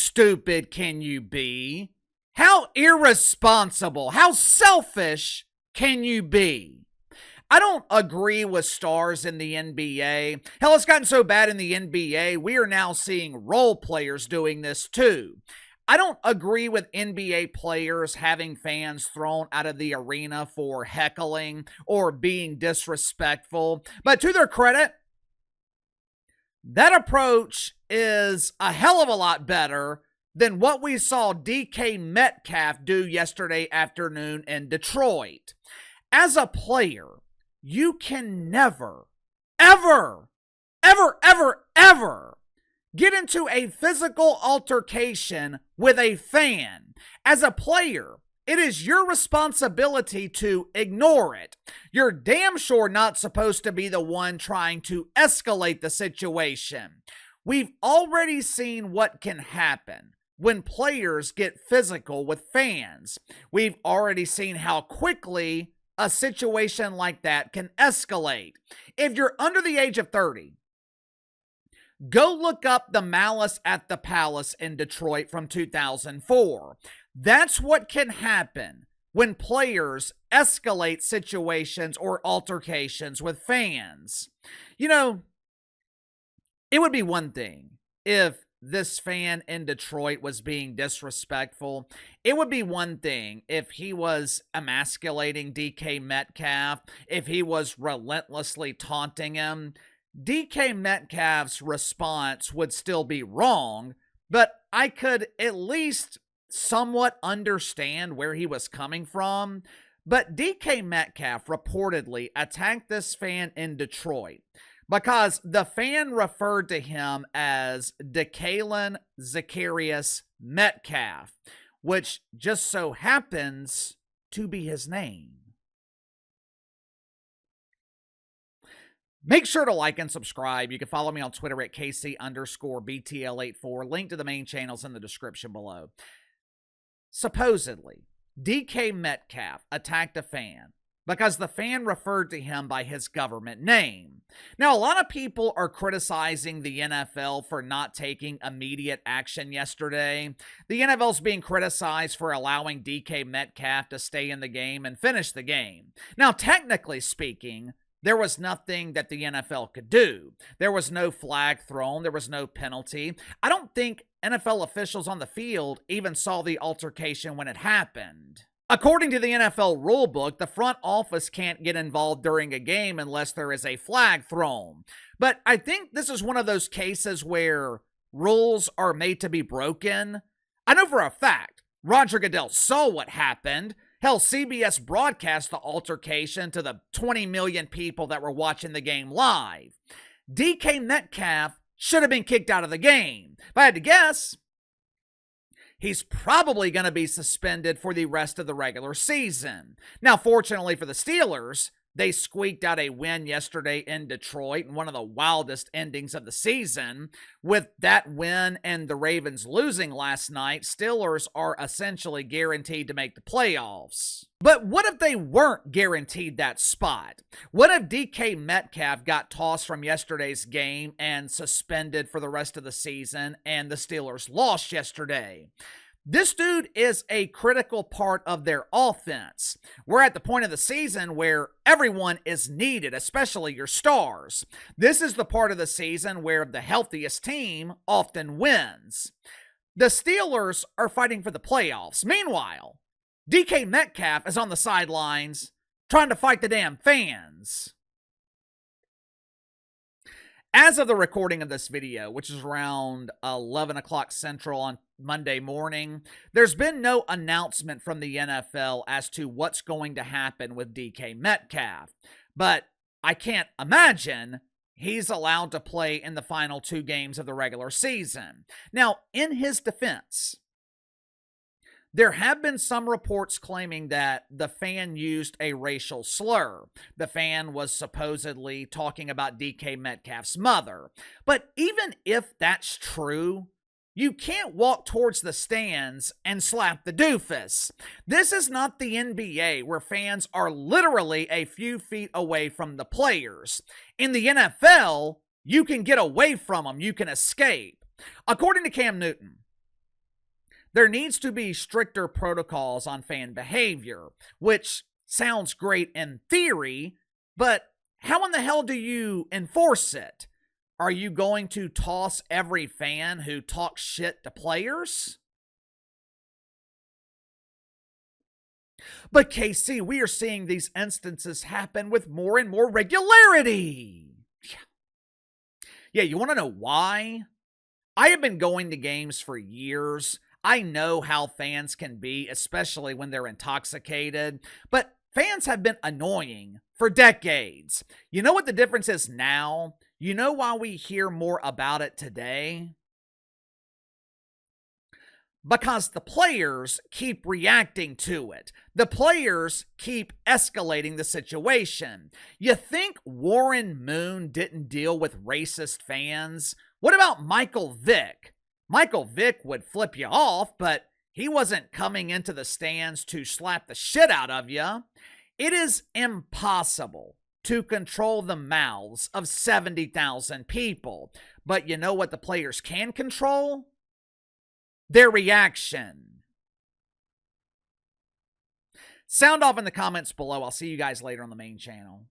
stupid can you be? How irresponsible, how selfish can you be? I don't agree with stars in the NBA. Hell, it's gotten so bad in the NBA, we are now seeing role players doing this too. I don't agree with NBA players having fans thrown out of the arena for heckling or being disrespectful. But to their credit, that approach is a hell of a lot better than what we saw DK Metcalf do yesterday afternoon in Detroit. As a player, you can never, ever get into a physical altercation with a fan. As a player, it is your responsibility to ignore it. You're damn sure not supposed to be the one trying to escalate the situation. We've already seen what can happen when players get physical with fans. We've already seen how quickly a situation like that can escalate. If you're under the age of 30, go look up the Malice at the Palace in Detroit from 2004. That's what can happen when players escalate situations or altercations with fans. You know, it would be one thing if this fan in Detroit was being disrespectful. It would be one thing if he was emasculating DK Metcalf, if he was relentlessly taunting him. DK Metcalf's response would still be wrong, but I could at least somewhat understand where he was coming from. But DK Metcalf reportedly attacked this fan in Detroit because the fan referred to him as DK Zacharias Metcalf, which just so happens to be his name. Make sure to like and subscribe. You can follow me on Twitter at KC_BTL84. Link to the main channels in the description below. Supposedly, DK Metcalf attacked a fan because the fan referred to him by his government name. Now, a lot of people are criticizing the NFL for not taking immediate action yesterday. The NFL is being criticized for allowing DK Metcalf to stay in the game and finish the game. Now, technically speaking, there was nothing that the NFL could do. There was no flag thrown. There was no penalty. I don't think NFL officials on the field even saw the altercation when it happened. According to the NFL rulebook, the front office can't get involved during a game unless there is a flag thrown. But I think this is one of those cases where rules are made to be broken. I know for a fact Roger Goodell saw what happened. Hell, CBS broadcast the altercation to the 20 million people that were watching the game live. DK Metcalf should have been kicked out of the game. If I had to guess, he's probably going to be suspended for the rest of the regular season. Now, fortunately for the Steelers, they squeaked out a win yesterday in Detroit in one of the wildest endings of the season. With that win and the Ravens losing last night, Steelers are essentially guaranteed to make the playoffs. But what if they weren't guaranteed that spot? What if DK Metcalf got tossed from yesterday's game and suspended for the rest of the season and the Steelers lost yesterday? This dude is a critical part of their offense. We're at the point of the season where everyone is needed, especially your stars. This is the part of the season where the healthiest team often wins. The Steelers are fighting for the playoffs. Meanwhile, DK Metcalf is on the sidelines trying to fight the damn fans. As of the recording of this video, which is around 11 o'clock Central on Monday morning, there's been no announcement from the NFL as to what's going to happen with DK Metcalf. But I can't imagine he's allowed to play in the final 2 games of the regular season. Now, in his defense, there have been some reports claiming that the fan used a racial slur. The fan was supposedly talking about DK Metcalf's mother. But even if that's true, you can't walk towards the stands and slap the doofus. This is not the NBA where fans are literally a few feet away from the players. In the NFL, you can get away from them. You can escape. According to Cam Newton, There needs to be stricter protocols on fan behavior, which sounds great in theory, but how in the hell do you enforce it? Are you going to toss every fan who talks shit to players? But KC, we are seeing these instances happen with more and more regularity. Yeah, you want to know why? I have been going to games for years. I know how fans can be, especially when they're intoxicated, but fans have been annoying for decades. You know what the difference is now? You know why we hear more about it today? Because the players keep reacting to it. The players keep escalating the situation. You think Warren Moon didn't deal with racist fans? What about Michael Vick? Michael Vick would flip you off, but he wasn't coming into the stands to slap the shit out of you. It is impossible to control the mouths of 70,000 people. But you know what the players can control? Their reaction. Sound off in the comments below. I'll see you guys later on the main channel.